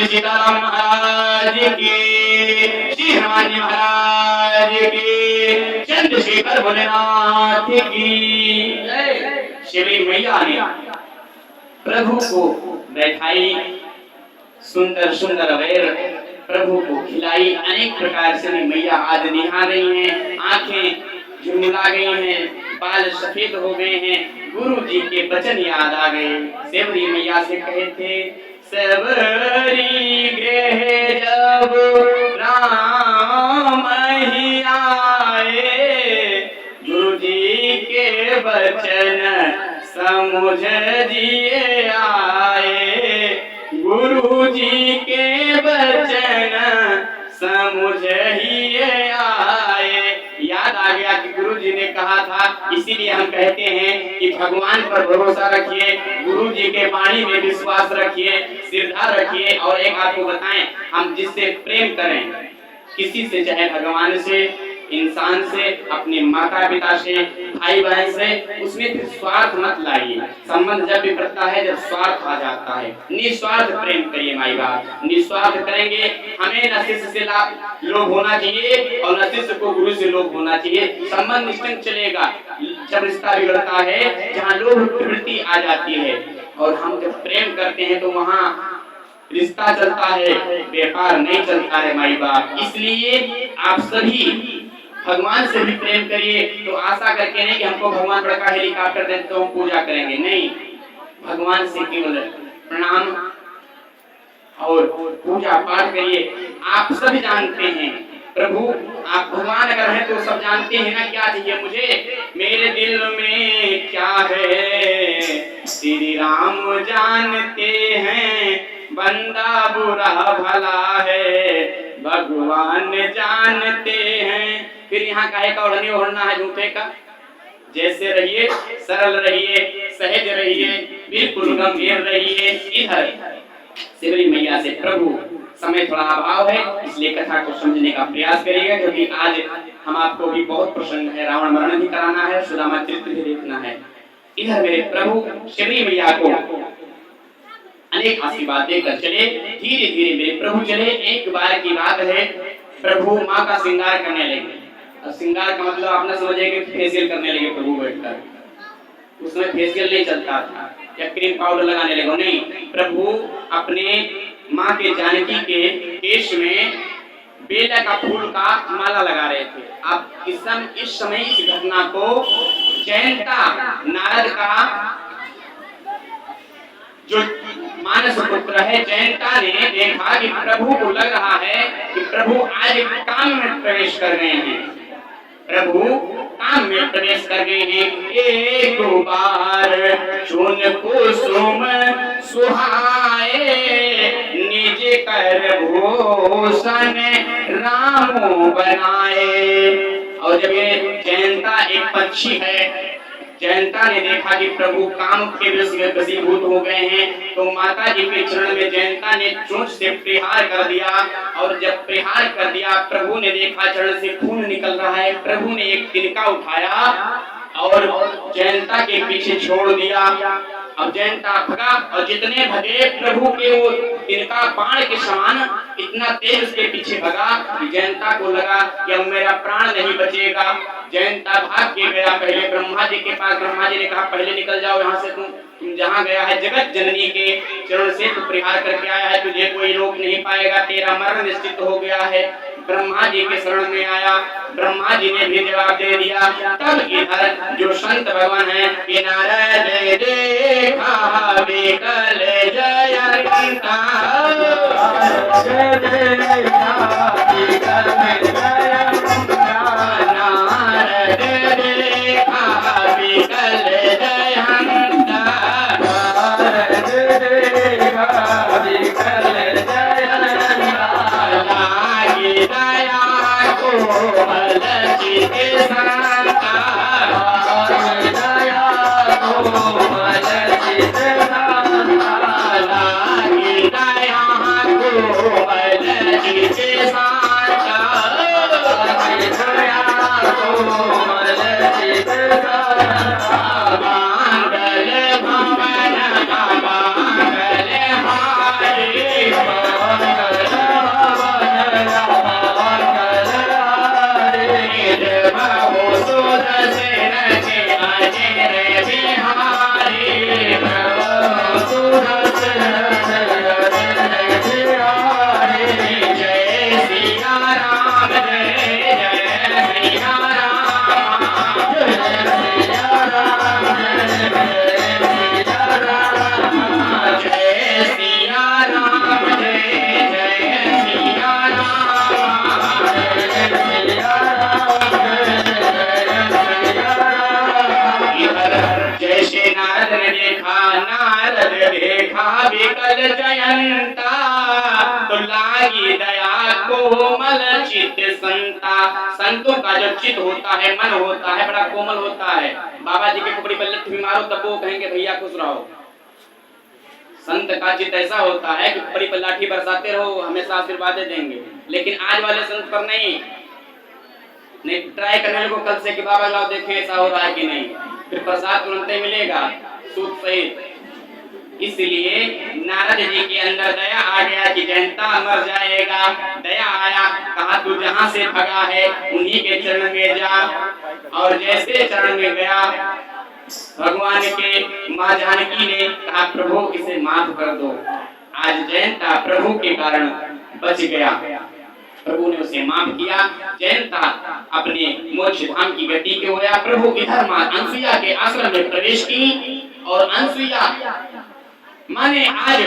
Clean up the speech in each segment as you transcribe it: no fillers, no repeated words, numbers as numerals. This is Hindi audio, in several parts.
सीताराम महाराज की, श्री हनुमान जी महाराज की, चंद्रशेखर भोलेनाथ की। श्री मैया ने प्रभु को बैठाई, सुंदर सुंदर अवेर प्रभु को खिलाई। अनेक प्रकार से मैया आज निहा रही हैं, आंखें झुलमिला गई हैं, बाल सफेद हो गए हैं। गुरु जी के वचन याद आ गए। सेवरी मैया से कहे थे, सबरी गृह जब राम ही आए, गुरु जी के वचन समझ जिए आए, गुरु जी के वचन समझ ही आए। याद आ गया कि गुरु जी ने कहा था, इसीलिए हम कहते हैं कि भगवान पर भरोसा रखिए, गुरु जी के वाणी में विश्वास रखिए, श्रद्धा रखिए। और एक आपको बताएं, हम जिससे प्रेम करें, किसी से, चाहे भगवान से, इंसान से, अपने माता पिता से, भाई बहन से, उसमें फिर स्वार्थ मत लाइए। संबंध जब भी बढ़ता है जब स्वार्थ आ जाता है। निस्वार्थ प्रेम करिए माई बाप, निस्वार्थ करेंगे। हमें न शिष्य से लोभ होना चाहिए और न शिष्य को गुरु से लोभ होना चाहिए। संबंध निश्चित चलेगा। जब रिश्ता बिगड़ता है, जहाँ लोभ प्रवृत्ति आ जाती है, और हम जब प्रेम करते हैं तो वहाँ रिश्ता चलता है, व्यापार नहीं चलता है माई बाप। इसलिए आप सभी भगवान से भी प्रेम करिए। तो आशा करके नहीं कि हमको भगवान बड़ा हेलीकॉप्टर दे तो हम पूजा करेंगे, नहीं, भगवान से केवल प्रणाम और पूजा पाठ करिए। आप सभी जानते हैं प्रभु, आप भगवान अगर हैं तो सब जानते हैं ना क्या चाहिए मुझे। मेरे दिल में क्या है श्री राम जानते हैं, बंदा बुरा भला है भगवान जानते हैं। फिर यहाँ काहे का ओढ़नी ओढ़ना है झूठे का। जैसे रहिए, सरल रहिए, सहज रहिए, बिल्कुल गंभीर रहिए। इधर शिवरी मैया से प्रभु, समय थोड़ा अभाव है इसलिए कथा को समझने का प्रयास करिएगा, क्योंकि आज हम आपको भी बहुत प्रसन्न है, रावण मरण भी कराना है, सुदामा चरित्र भी देखना है। इधर मेरे प्रभु शिवरी मैया को अनेक आशीर्वाद देकर चले, धीरे धीरे मेरे प्रभु चले। एक बार की बात है, प्रभु माँ का श्रृंगार करने लगे। अब श्रृंगार का मतलब आप न समझिए कि फेशियल करने लगे प्रभु बैठकर, उसमें फेशियल नहीं चलता था या क्रीम पाउडर लगाने लगे, नहीं। प्रभु अपने माँ के जानकी के केश में बेला का फूल का माला लगा रहे थे। अब इस समय इस घटना को जयंता नारद का जो मानस पुत्र है जयंता ने देखा कि प्रभु को लग रहा है कि प्रभु आज काम में प्रवेश कर गए हैं, प्रभु काम में प्रवेश कर गए हैं। एक बार चुन कुसुम सुहाए, निज कर भूषण रामो बनाए। और जब ये जयंता एक पक्षी है, जयंता ने देखा कि प्रभु काम के वशीभूत हो गए हैं, तो माता जी के चरण में जयंता ने चोंच से प्रहार कर दिया। और जब प्रहार कर दिया, प्रभु ने देखा चरण से खून निकल रहा है। प्रभु ने एक तिनका उठाया और जयंता के पीछे छोड़ दिया। अब जयंता भगा और जितने भगे प्रभु के वो तिनका बाण के समान इतना तेज उसके पीछे भगा कि जयंता को लगा कि अब मेरा प्राण नहीं बचेगा। जयंता भाग के गया पहले ब्रह्मा जी के पास। ब्रह्मा जी ने कहा पहले निकल जाओ यहाँ से, तुम जहाँ गया है जगत जननी के चरण से तू प्रहार करके आया है, तुझे कोई रोक नहीं पाएगा, तेरा मरण निश्चित हो गया है। ब्रह्मा जी के शरण में आया, ब्रह्मा जी ने भी जवाब दे दिया। तब इधर जो संत भगवान है, नारद देखा विकल जयंता, नारद देखा विकल जयंता, नारद देखा विकल जयंता, नारद देखा विकल जयंता, लागी दया को बल चित संता, लागी दया को बल चित संता, लागी दया को बल चित संता, लागी दया को बल चित संता, मंगल भवन मंगल हारी, मंगल भवन मंगल हारी, प्रभु सुदर्शन के अजर बिहारी, प्रभु सुदर्शन के अजर बिहारी। जय सिया राम, जय जय सिया राम, जय सिया राम, जय सिया राम, जय सिया राम, जय जय सिया राम, जय सिया राम, जय सिया राम। इधर जैसे नारद ने देखा, नारद देखा विकल जयंता, तो लागी दया कोमल चित संता। संतों का जो चित होता है, मन होता है, बड़ा कोमल होता है। बाबा जी के खोपड़ी पर लठ भी मारो तब वो कहेंगे भैया खुश रहो। संत का चित ऐसा होता है कि खोपड़ी पर लाठी बरसाते रहो, हमेशा आशीर्वाद देंगे। लेकिन आज वाले संत पर नहीं ट्राई करने को कल से कि बाबा लाओ देखें ऐसा हो रहा है कि नहीं, फिर प्रसाद तुरंत ही मिलेगा सूद सहित। इसलिए नारद जी के अंदर दया आ गया कि जयंता मर जाएगा। दया आया, कहा तू जहां से भगा है उन्हीं के चरण में जा। और जैसे चरण में गया, भगवान के माँ जानकी ने कहा प्रभु इसे माफ कर दो। आज जयंता प्रभु के कारण बच गया। प्रभु ने उसे माफ किया। जयंता अपने मोक्ष धाम की गति के होया। प्रभु इधर मां अनसुईया के आश्रम में प्रवेश की और अनसुईया मां ने आज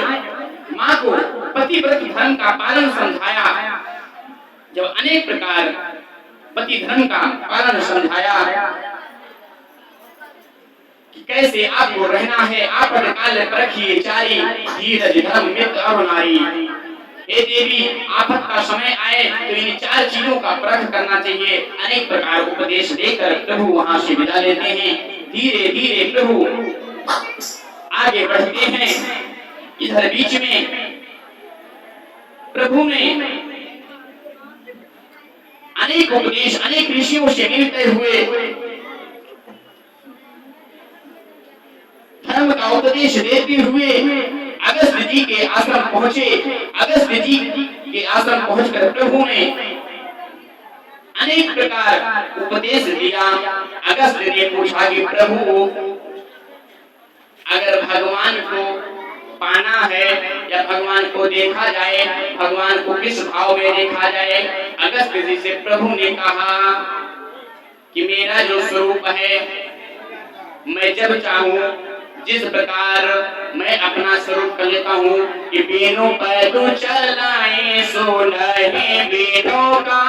मां को पतिव्रत धर्म का पालन समझाया। जब अनेक प्रकार पति धर्म का पालन समझाया कि कैसे आपको रहना है, आपद काल परखिए चारी, धीरज धर्म मित्र और नारी। हे देवी, आफत का समय आए तो इन चार चीजों का परख करना चाहिए। अनेक प्रकार उपदेश देकर प्रभु वहां से विदा लेते हैं। धीरे धीरे प्रभु आगे बढ़ते हैं। इधर बीच में प्रभु ने अनेक उपदेश अनेक ऋषियों से मिलते हुए धर्म का उपदेश देते हुए अगस्त जी के आश्रम पहुंचे। अगस्त जी के आश्रम पहुंचकर प्रभु ने अनेक प्रकार उपदेश दिया। अगस्त ने पूछा कि प्रभु, अगर भगवान को पाना है या भगवान को देखा जाए, भगवान को किस भाव में देखा जाए? अगस्त जी से प्रभु ने कहा कि मेरा जो स्वरूप है, मैं जब चाहूं जिस प्रकार मैं अपना स्वरूप कर लेता हूँ कि बीनों पैदू चलाए सो नहीं बीनों का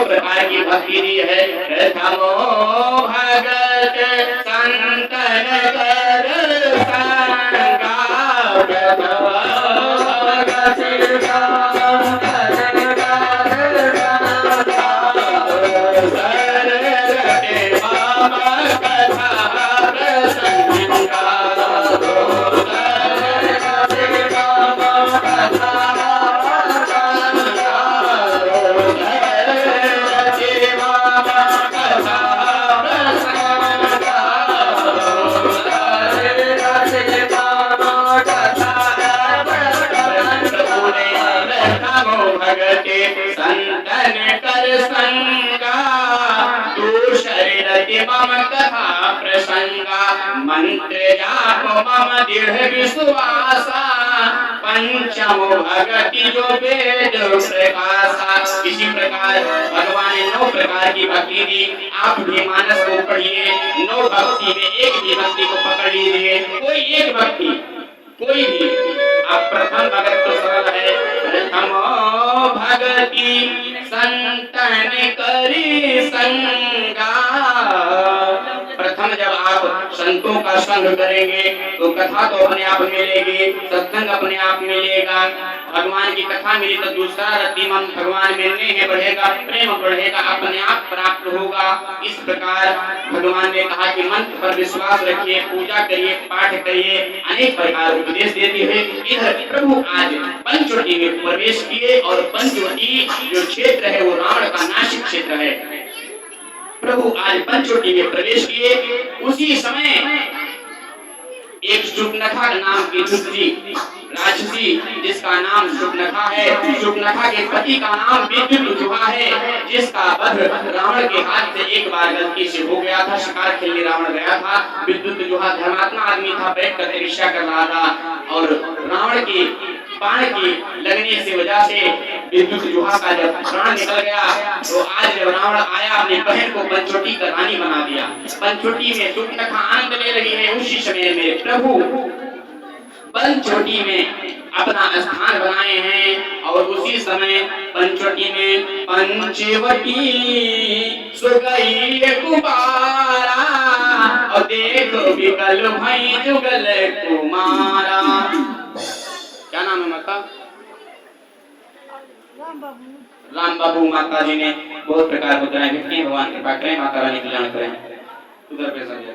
प्रकार की भक्ति दी है। प्रथमो भगत संतन कर संगा, प्रथम भगत संतन कर सररटे बाबा कथा प्रसंगा, संतन कर संगा, तू शरीर मम कथा प्रसंगा, मंत्र जाप मम दृढ़ विश्वासा, पंचम भगति जो वेद प्रकाशा। इसी प्रकार भगवान ने 9 प्रकार की भक्ति दी। आप भी मानस को पढ़िए। 9 भक्ति में एक भी भक्ति को पकड़ लीजिए। कोई एक भक्ति, कोई भी। आप प्रथम भगत तो सरल है। प्रथम भगति संतन करी संगा। प्रथम जब आप संतों का संग करेंगे तो कथा तो अपने आप मिलेगी, सत्संग अपने आप मिलेगा। भगवान की कथा मिली तो दूसरा रतिमन भगवान मिलने है बढ़ेगा, प्रेम बढ़ेगा, अपने आप प्राप्त होगा। इस प्रकार भगवान ने कहा कि मंत्र पर विश्वास रखिए, पूजा करिए, पाठ करिए। अनेक प्रकार उपदेश देते हुए इधर प्रभु आज पंचवटी में प्रवेश किए और पंचवटी जो क्षेत्र है वो रावण का नासिक क्षेत्र है। प्रभु आज पंचवटी में प्रवेश किए। उसी समय एक शुकनखा नाम की दुष्टी राक्षसी, जिसका नाम शुकनखा है, शुकनखा के पति का नाम विद्युतजुहा है, जिसका वध रावण के हाथ से एक बार गलती से हो गया था। शिकार खेलने रावण गया था। विद्युतजुहा धर्मात्मा आदमी था, बैठ कर तपस्या कर रहा था और रावण की बाण की लगने से वजह से विद्युतजुहा का जब प्राण निकल गया तो आज जब रावण आया अपनी बहन को पंचवटी का रानी बना दिया। पंचवटी में शुकनखा आनंद ले रही है। उसी समय में प्रभु पंचवटी में अपना स्थान बनाए हैं। और उसी समय पंचवटी में पंचवटी सो गई कुमारा, और देखो विकल भई जुगल कुमारा। क्या नाम है माता? राम बाबू। माता जी ने बहुत प्रकार मुद्राएं भेजी, भगवान कृपा करें, माता रानी कल्याण करें। उधर पे समझो।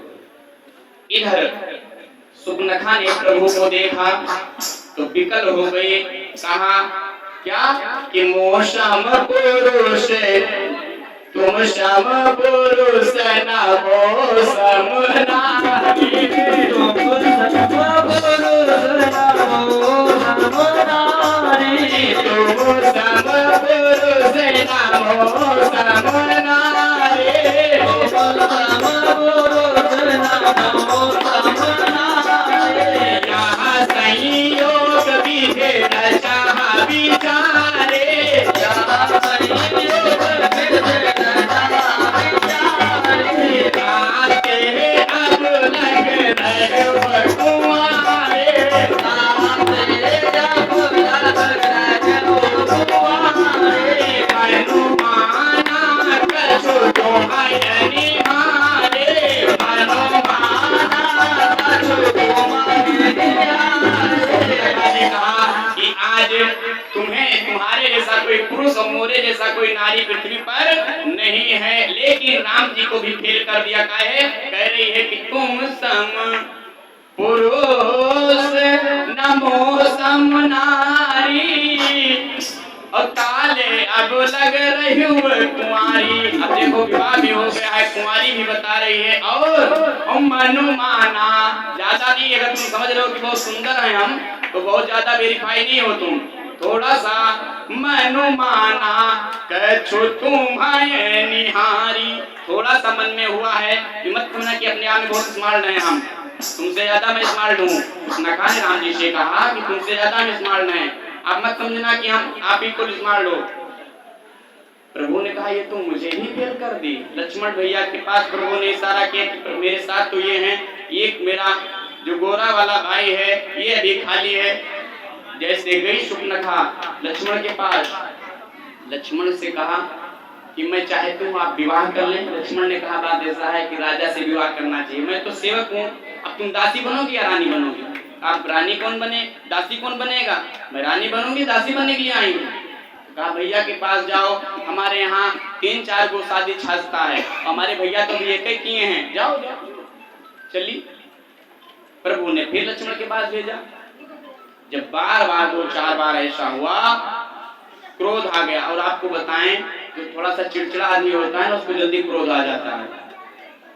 इधर सुपनखा ने प्रभु को देखा तो विकल हो गए। कहा क्या कि मोह श्याम पुरुष, तुम श्याम पुरुष न हो सम नारी, तुम श्याम पुरुष न हो सम नारी, तुम श्याम पुरुष न हो सम नारी, तुम श्याम पुरुष न हो सम नारी। यहाँ संयोग विधे न चाह विचारे, यहाँ संयोग विधे न चाह विचारे, आते अब लग रहे हो कुंवारे, आते अब लग रहे हो कुंवारे, हनुमाना कछु तुम्हारी हारे, हनुमाना कछु तुम्हारी हारे। कहा कि आज तुम्हें तुम्हारे जैसा कोई पुरुष और मोरे जैसा कोई नारी पृथ्वी पर नहीं है। लेकिन राम जी को भी फेल कर दिया। कह रही है कि तुम सम पुरुष नमो सम नारी, और ताले अब लग रही हूँ कुंवारी। अब देखो विवाह भी हो गया है, कुंवारी भी बता रही है। और मनु माना, ज्यादा नहीं, अगर तुम समझ रहे हो कि बहुत सुंदर है हम, तो बहुत ज्यादा वेरीफाई नहीं हो तुम, थोड़ा सा मनु माना कछु तुम्हारे निहारी। थोड़ा सा मन में हुआ है कि मत समझना कि अपने आप में बहुत स्मार्ट हैं हम, तुमसे ज्यादा मैं स्मार्ट हूँ। नखा ने राम जी से कहा कि तुमसे ज्यादा मैं स्मार्ट है, आप मत समझना कि हम आप बिल्कुल स्मार्ट हो। प्रभु ने कहा ये तो मुझे ही फेल कर दी। लक्ष्मण भैया के पास प्रभु ने इशारा किया, मेरे साथ तो ये हैं, एक मेरा जो गोरा वाला भाई है ये अभी खाली है। जैसे गई सुपनखा लक्ष्मण के पास, लक्ष्मण से कहा कि मैं चाहती हूँ आप विवाह कर लें। लक्ष्मण ने कहा बात ऐसा है कि राजा से विवाह करना चाहिए, मैं तो सेवक हूँ, अब तुम दासी बनोगी या रानी बनोगी? आप रानी कौन बने, दासी कौन बनेगा? मैं रानी बनूंगी, दासी बनने के लिए आई हूँ। कहा भैया के पास जाओ, हमारे यहाँ 3-4 गो शादी छाजता है, हमारे भैया तो भी एक ही किए हैं, जाओ जाओ चली। प्रभु ने फिर लक्ष्मण के पास भेजा। जब बार बार 2-4 बार ऐसा हुआ, क्रोध आ गया। और आपको बताएं जो थोड़ा सा चिड़चिड़ा आदमी होता है ना, उसको जल्दी क्रोध आ जाता है।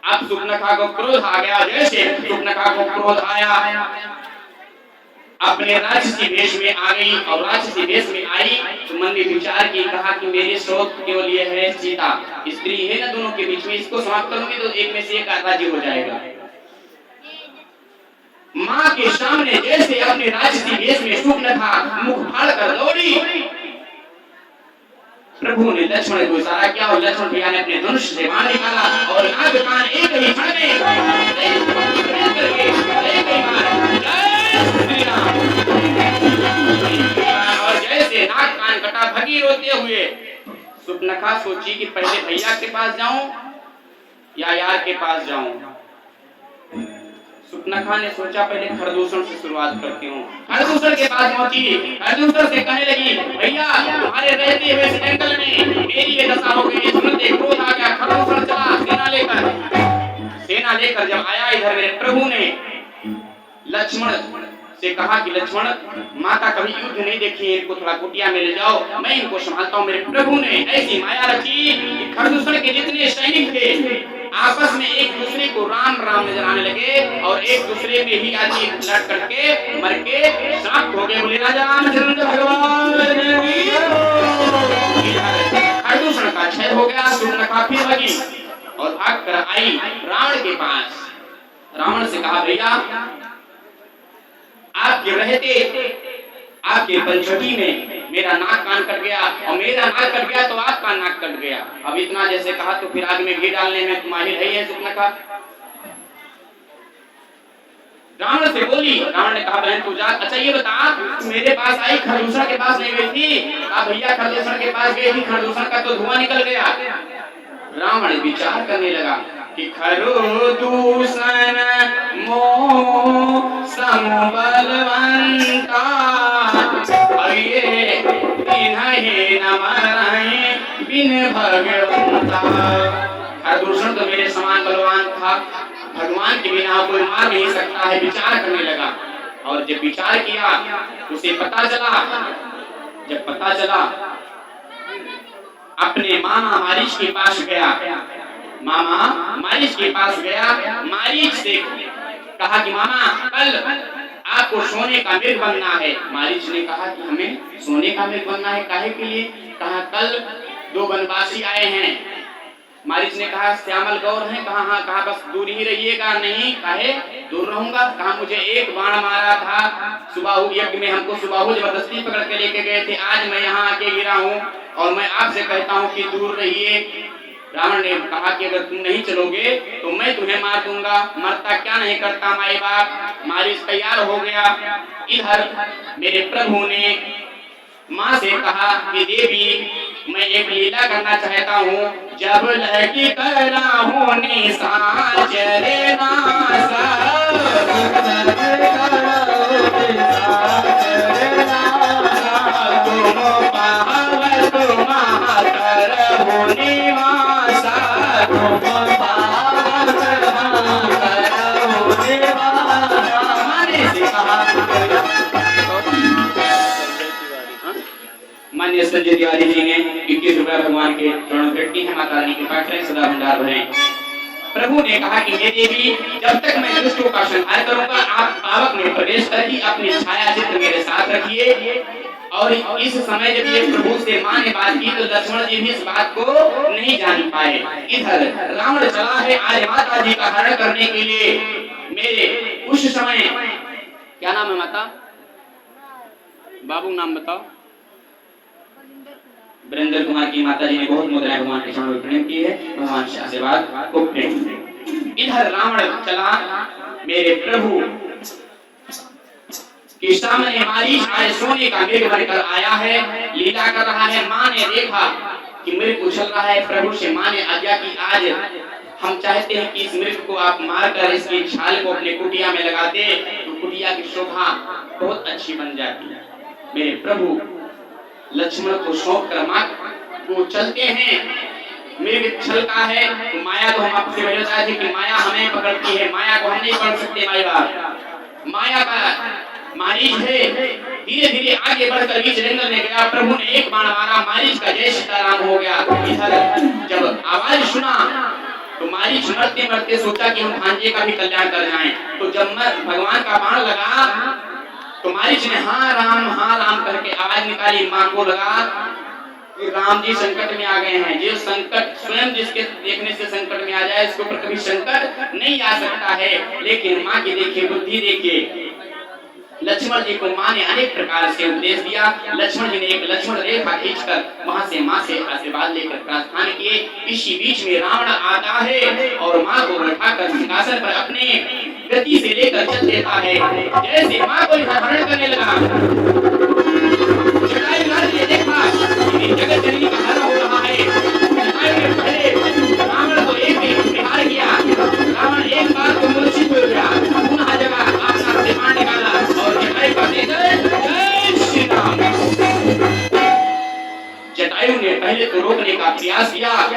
अब सुपनखा को क्रोध आ गया। जैसे सुपनखा को क्रोध आया, अपने राक्षसी वेश में आ गई। और राक्षसी वेश में आई तो मन में विचार की, कहा कि मेरे स्रोत केवल ये है सीता, स्त्री है ना दोनों के बीच में, इसको समाप्त करूंगी तो एक में से एक राज्य हो जाएगा। माँ के सामने जैसे अपने राक्षसी वेश में सुपनखा मुख फाड़ कर दौड़ी, प्रभु ने लक्ष्मण को इशारा किया और लक्ष्मण भैया ने अपने धनुष से बाण निकाला और नाक कान एक ही क्षण में और जैसे नाक कान कटा भगी रोते हुए। सुपनखा सोची कि पहले भैया के पास जाऊं या यार के पास जाऊं। सुपनखा ने सोचा पहले खरदूषण से शुरुआत करती हूँ। खरदूषण के पास पहुंची, खरदूषण से कहने लगी भैया तुम्हारे रहते हुए इस जंगल में मेरी ये दशा हो गई। सुनते क्रोध आ गया, खरदूषण चला सेना लेकर जब आया इधर मेरे प्रभु ने लक्ष्मण से कहा कि लक्ष्मण माता कभी युद्ध नहीं देखी, इनको थोड़ा कुटिया में ले जाओ, मैं इनको संभालता हूँ। मेरे प्रभु ने ऐसी माया रखी कि खरदूषण के जितने सैनिक थे आपस में एक दूसरे को राम राम नजर आने लगे और एक दूसरे में ही आदमी लड़ करके मर के समाप्त हो गए। बोले राजा रामचंद्र भगवान खरदूषण का क्षय हो गया। सुपनखा फिर लगी और भाग कर आई रावण के पास। रावण से कहा भैया आपके रहते आपके पंचवटी में मेरा नाक कान कट गया और मेरा नाक कट गया तो आपका नाक कट गया। अब इतना जैसे कहा तो फिर आग में घी डालने में माहिर है सुपनखा। रावण से बोली। रावण ने कहा बहन तू जा, अच्छा ये बता मेरे पास आई खरदूषण के पास नहीं गई थी? कहा भैया खरदूषण के पास गई थी, खरदूषण का तो धुआं निकल गया। रावण विचार करने लगा कि खरदूषण मोह समबलवंता, अब ये इन्हें न मराए बिन भगवंता। खरदूषण तो मेरे समान बलवान था, भगवान के बिना कोई मार नहीं सकता है। विचार करने लगा और जब विचार किया उसे पता चला, जब पता चला अपने मामा मारीच के पास गया। मामा मारीच के पास गया, मारीच से कहा कि मामा कल आपको सोने का मृग बनना है। मारीच ने कहा कि हमें सोने का मृग बनना है, काहे के लिए? कहा कल 2 वनवासी आए हैं। मारीच ने कहा श्यामल गौर हैं? कहा हाँ। कहा बस दूर ही रहिएगा। नहीं, काहे दूर रहूंगा? कहा मुझे एक बाण मारा था सुबाहु यज्ञ में, हमको सुबाहु जबरदस्ती पकड़ के लेके गए थे, आज मैं यहाँ आके गिरा हूँ और मैं आपसे कहता हूँ कि दूर रहिए। रावण ने कहा कि अगर तुम नहीं चलोगे तो मैं तुम्हें मार दूंगा। मरता क्या नहीं करता माई बाप। मारीच तैयार हो गया। इधर मेरे प्रभु ने माँ से कहा कि देवी मैं एक लीला करना चाहता हूँ। जब लगी करा हूँ निशान चले नासा, तुम पावर तुम कर हो निवासा, तुम पावर कर हो निवासा। माने से कहा मान्य संजय तिवारी जी ने 21 रुपया भगवान के चरणों भेंटी है। माता रानी के पाठ रहे, सदा भंडार भरे। प्रभु ने कहा कि हे देवी जब तक मैं दुष्टों का संहार करूंगा आप पावक में प्रवेश करके अपनी छाया चित्र मेरे साथ रखिए। और इस समय जब ये प्रभु से मां ने बात की तो लक्ष्मण जी भी इस बात को नहीं जान पाए। इधर रावण चला है आज माता जी का हरण करने के लिए। मेरे उस समय क्या नाम है माता? बाबू नाम बताओ। वरिंदर कुमार की माता जी ने बहुत मुद्राएं भगवान के चरणों में प्रेम की है, भगवान से आशीर्वाद को प्रेम। इधर रावण चला मेरे प्रभु के सामने। मारीच आज सोने का मृग बनकर आया है, लीला कर रहा है। माँ ने देखा कि मृग उछल रहा है, प्रभु से माँ ने आज्ञा की आज हम चाहते हैं कि इस मृग को आप मारकर इसकी छाल को अपने कुटिया में लगा दे तो कुटिया की शोभा बहुत अच्छी बन जाती है। मेरे प्रभु लक्ष्मण को सौंप कर मां को चलते हैं। मृग छलका है तो माया को हम आपसे बताते थे कि माया हमें पकड़ती है, माया को हम नहीं पकड़ सकते। माया का मारीच है। धीरे धीरे आगे बढ़कर बीच जंगल में गया। प्रभु ने एक बाण मारा, मारीच का जय सीताराम हो गया। इधर जब आवाज सुना तो मारीच मरते मरते सोचा कि हम भांजे का भी कल्याण कर जाएं। तो जब भगवान का बाण लगा तो मारीच ने हाँ राम करके आवाज निकाली। मां को लगा कि राम जी संकट में आ गए हैं। जो संकट स्वयं जिसके देखने से संकट में आ जाए इसके ऊपर कभी संकट नहीं आ सकता है। लेकिन मां की देखिए बुद्धि देखिए। लक्ष्मण जी को मां ने अनेक प्रकार से उपदेश दिया। लक्ष्मण जी ने एक लक्ष्मण रेखा खींचकर वहां से मां से आशीर्वाद लेकर प्रार्थना किए। इसी बीच में रावण आता है और मां को उठाकर सिंहासन पर अपने गति से लेकर चल देता है। जैसे मां को हरण करने लगा जटायु ने देखा कि जगत जननी का हरण हो रहा है। जटायु ने पहले रावण को एक प्रहार किया। रावण एक बार तो मूर्छित हो गया, पुनः जगह अपना दिमाग निकाला और जटायु का जय श्री राम। जटायु ने पहले तो रोकने का प्रयास किया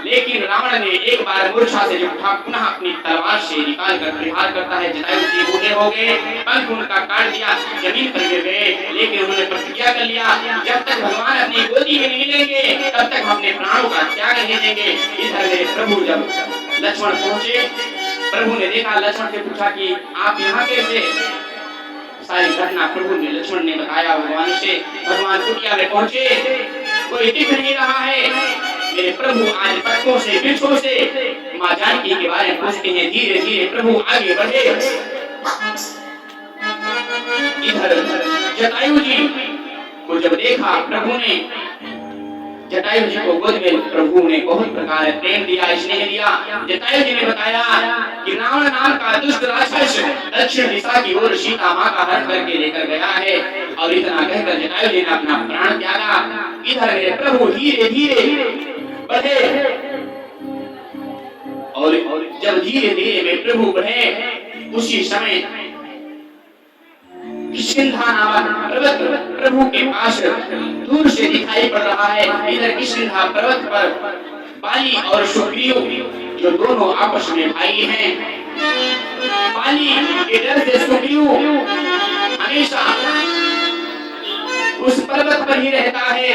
लेकिन रावण ने एक बार मूर्छा से उठा पुनः अपनी तलवार से निकालकर प्रहार करता है। जटायु जी बूढ़े हो गए, पंख उनका काट दिया, जमीन पर गिर गए। लेकिन उन्होंने प्रतिज्ञा कर लिया जब तक भगवान अपनी गोदी में नहीं लेंगे तब तक हम अपने प्राणों का त्याग नहीं देंगे। इधर मेरे प्रभु जब लक्ष्मण पहुंचे, प्रभु ने देखा, लक्ष्मण से पूछा कि आप यहाँ कैसे? सारी घटना प्रभु ने लक्ष्मण ने बताया भगवान से। भगवान कुटिया में पहुंचे, कोई दिख नहीं रहा है। मेरे प्रभु आज पत्तों से वृक्षों से मां जानकी के बारे में पूछते हैं। धीरे धीरे प्रभु आगे बढ़े। इधर जटायु जी को जब देखा प्रभु ने जटायु जी को गोद में प्रभु ने बहुत प्रकार प्रेम दिया, स्नेह दिया। जटायु जी ने बताया कि रावण नाम का दुष्ट राक्षस दक्षिण दिशा की ओर सीता मां का हरण करके लेकर गया है। और इतना कहकर जटायु जी ने अपना प्राण त्यागा। इधर मेरे प्रभु धीरे धीरे बढ़े, और जब धीरे धीरे मेरे प्रभु बढ़े, उसी समय किष्किंधा नामक पर्वत प्रभु के पास दूर से दिखाई पड़ रहा है। इधर किष्किंधा पर्वत पर बाली और सुग्रीव जो दोनों आपस में भाई हैं, बाली के डर से सुग्रीव हमेशा उस पर्वत पर ही रहता है,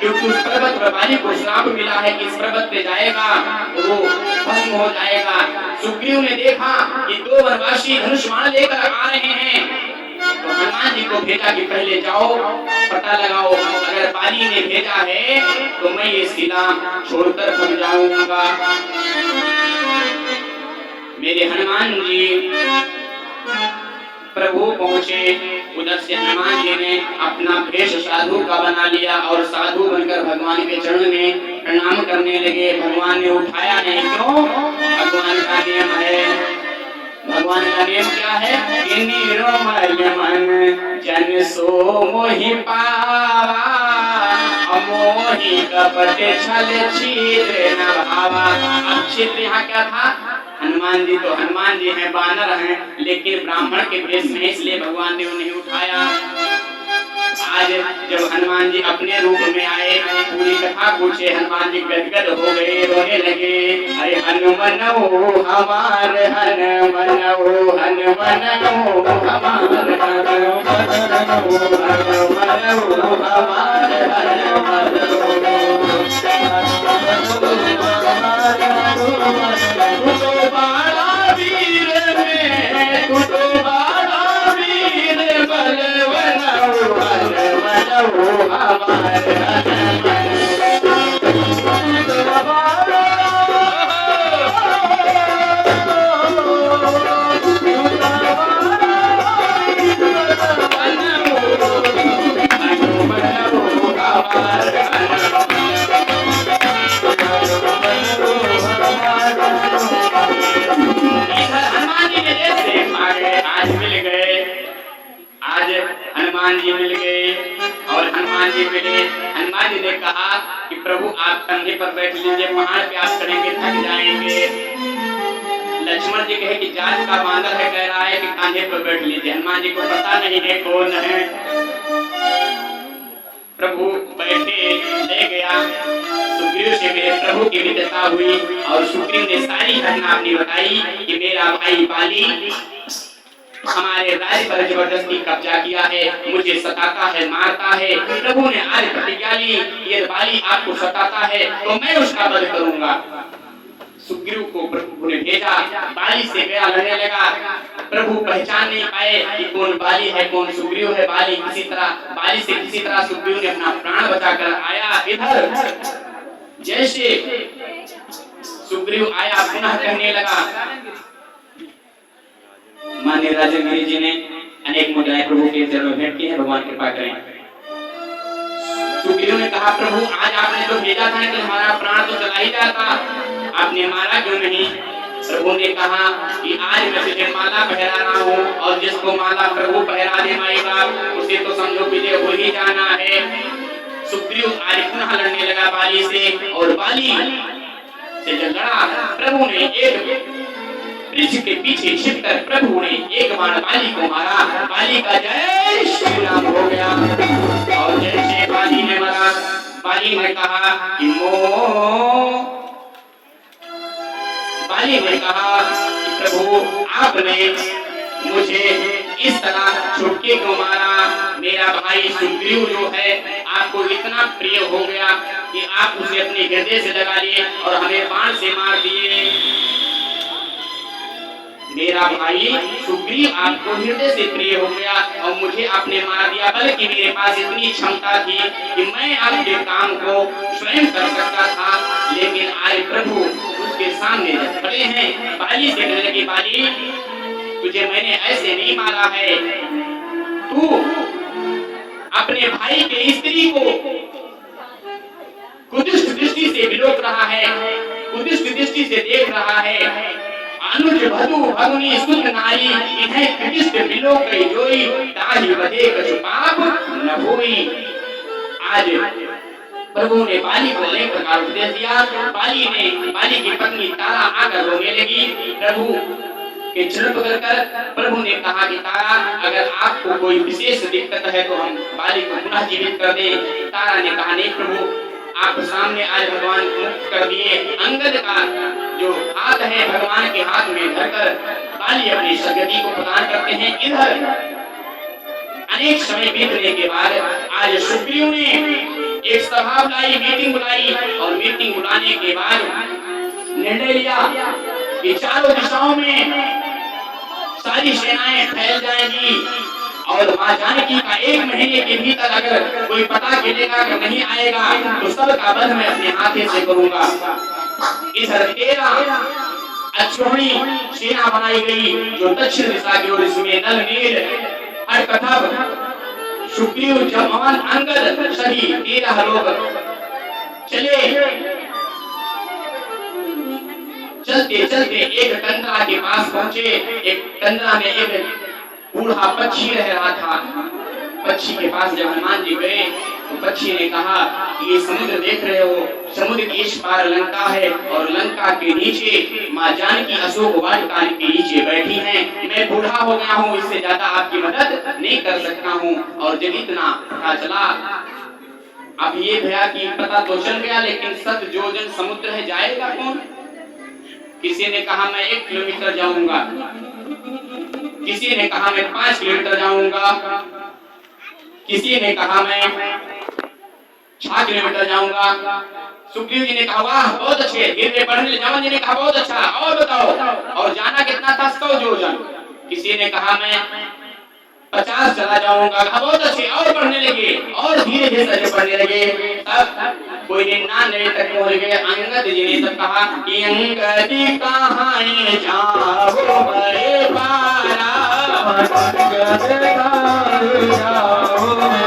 क्योंकि उस पर्वत पर बाली को श्राप मिला है कि इस पर्वत पे जाएगा तो वो भस्म हो जाएगा। सुग्रीव ने देखा कि दो वनवासी धनुष बाण लेकर आ रहे हैं, तो हनुमान जी को भेजा कि पहले जाओ पता लगाओ, अगर बाली ने भेजा है तो मैं ये शिला छोड़कर भाग जाऊंगा। मेरे हनुमान जी प्रभु पहुंचे। उधर से हनुमान जी ने अपना भेष साधु का बना लिया और साधु बनकर भगवान के चरण में प्रणाम करने लगे। भगवान ने उठाया नहीं, क्यों? भगवान का नियम है। भगवान का नियम क्या है? कि निर्मल मन जन सो मोहि पावा, अमोहि कपट छल छिद्र न भावा। अब छिद्र यहाँ क्या था? हनुमान जी तो हनुमान जी हैं, बानर हैं, लेकिन ब्राह्मण के भेष में, इसलिए भगवान ने उन्हें उठाया। आज जब हनुमान जी अपने रूप में आए, पूरी कथा पूछे, हनुमान जी गदगद हो गए, रोने लगे। अरे हनुमनो हमार हनुमनो हनुमनो हमार हनुमनो हमार हनुमान जी मिल गए। और हनुमान जी मिले, हनुमान जी ने कहा कि प्रभु आप कंधे पर बैठ लीजिए, पहाड़ पे आप चढ़ेंगे थक जाएंगे। लक्ष्मण जी कहे कि जात का बांदर है, कह रहा है कि कंधे पर बैठ लीजिए। हनुमान जी को पता नहीं है कौन है। प्रभु बैठे, ले गया। सुग्रीव से मेरे प्रभु की मित्रता हुई और सुग्रीव ने सारी घटना अपनी बताई कि मेरा भाई बाली हमारे राज्य पर जबरदस्ती कब्जा किया है, मुझे सताता है, मारता है। प्रभु ने आज प्रतिज्ञा ली, ये बाली आपको सताता है तो मैं उसका वध करूंगा। सुग्रीव को प्रभु ने भेजा, बाली से गया, लड़ने लगा। प्रभु पहचान नहीं पाए कि कौन बाली है कौन सुग्रीव है। बाली से किसी तरह सुग्रीव ने अपना प्राण बचाकर आया। इधर जैसे सुग्रीव आया, पुनः कहने लगा, माननीय राजन गिरी जी ने अनेक मुद्राएं प्रभु के चरणों में भेंट की है, भगवान कृपा करें। सुग्रीव ने कहा, प्रभु आज आपने तो भेजा था कि हमारा प्राण तो चला ही जाता, आपने मारा क्यों नहीं? प्रभु ने कहा कि आज मैं तुझे माला पहरा रहा हूँ, और जिसको माला प्रभु पहरा दे माई बाप, उसे तो समझो विजय हो ही जाना है। सुग्रीव आज पुनः लड़ने लगा बाली से, और बाली से जब लड़ा, प्रभु ने एक वृक्ष के पीछे छिपकर प्रभु ने एक बाण बाली को मारा। बाली का जय श्री राम हो गया। और जैसे बाली ने मरा, बाली ने कहा कि बाली ने कहा कि प्रभु आपने मुझे इस तरह छुटके को मारा। मेरा भाई सुग्रीव जो है आपको इतना प्रिय हो गया कि आप उसे अपने हृदय से लगा लिए और हमें बाण से मार दिए। मेरा भाई सुग्रीव आपको हृदय से प्रिय हो गया और मुझे आपने मार दिया, बल्कि मेरे पास इतनी क्षमता थी कि मैं आपके काम को स्वयं कर सकता था, लेकिन आज प्रभु उसके सामने जब खड़े हैं, बाली से कहने लगी, बाली तुझे मैंने ऐसे नहीं मारा है, तू अपने भाई के स्त्री कुटिष्ठ दृष्टि से विलोक रहा है, कुटिष्ठ दृष्टि से देख रहा है। अनुज भदु भगुनी सुत नारी, इन्हें कुटिष्ठ विलोक गई जोई, ताहि बधे कछु पाप न होई। आज प्रभु ने बाली को अनेक प्रकार उपदेश दिया। बाली की पत्नी तारा आकर रोने लगी। प्रभु के चरण पकड़कर प्रभु ने कहा कि तारा, अगर आपको कोई विशेष दिक्कत है तो हम बाली को पुनः जीवित कर दें। तारा ने कहा, नहीं प्रभु, आप सामने आज भगवान को मुक्त कर दिए। अंगद का जो हाथ है भगवान के हाथ में धरकर बाली अपनी सदगति को प्रदान करते हैं। इधर अनेक समय बीतने के बाद आज सुग्रीव ने एक सभा बुलाई, मीटिंग बुलाई, और मीटिंग बुलाने के बाद निर्णय लिया कि चारों दिशाओं में सारी सेनाएं फैल जाएंगी और मां जानकी का 1 महीने के भीतर अगर कोई पता चलेगा कि नहीं आएगा तो सबका वध मैं अपने हाथे से करूंगा। इधर 13 अक्षौहिणी सेना बनाई गई जो दक्षिण दिशा की ओर, इसमें नल नील हरकथप सुग्रीव जमवान अंगद सभी 13 लोग चले। चलते चलते एक कंदरा के पास पहुंचे। एक कंदरा में एक बूढ़ा पक्षी रह रहा था। पक्षी के पास जब हनुमान जी गए तो पक्षी ने कहा कि ये समुद्र देख रहे हो, समुद्र के इस पार लंका है और लंका के नीचे मां जानकी अशोक वाटिका के नीचे बैठी हैं। मैं बूढ़ा हो गया हूँ, इससे ज्यादा आपकी मदद नहीं कर सकता हूँ। और जब इतना पता चला, अब ये भैया कि पता तो चल गया, लेकिन 7 योजन समुद्र है, जाएगा कौन? किसी ने कहा मैं 1 किलोमीटर जाऊंगा, किसी ने कहा मैं 5 किलोमीटर जाऊंगा, किसी ने कहा मैं 6 किलोमीटर जाऊंगा। सुग्रीव जी ने कहा वाह बहुत अच्छे, धीरे बढ़ने। जवान जी ने कहा बहुत अच्छा, और बताओ, और जाना कितना था? 100 योजन। किसी ने कहा मैं 50 चला जाऊंगा। कहा बहुत अच्छे, और बढ़ने लगे, और धीरे धीरे बढ़ने लगे। तब कोई 99 तक पहुंच गए। अंगद जी ने तब कहा कि अंगदी कहाँ जाओ बड़े पारा, अंगद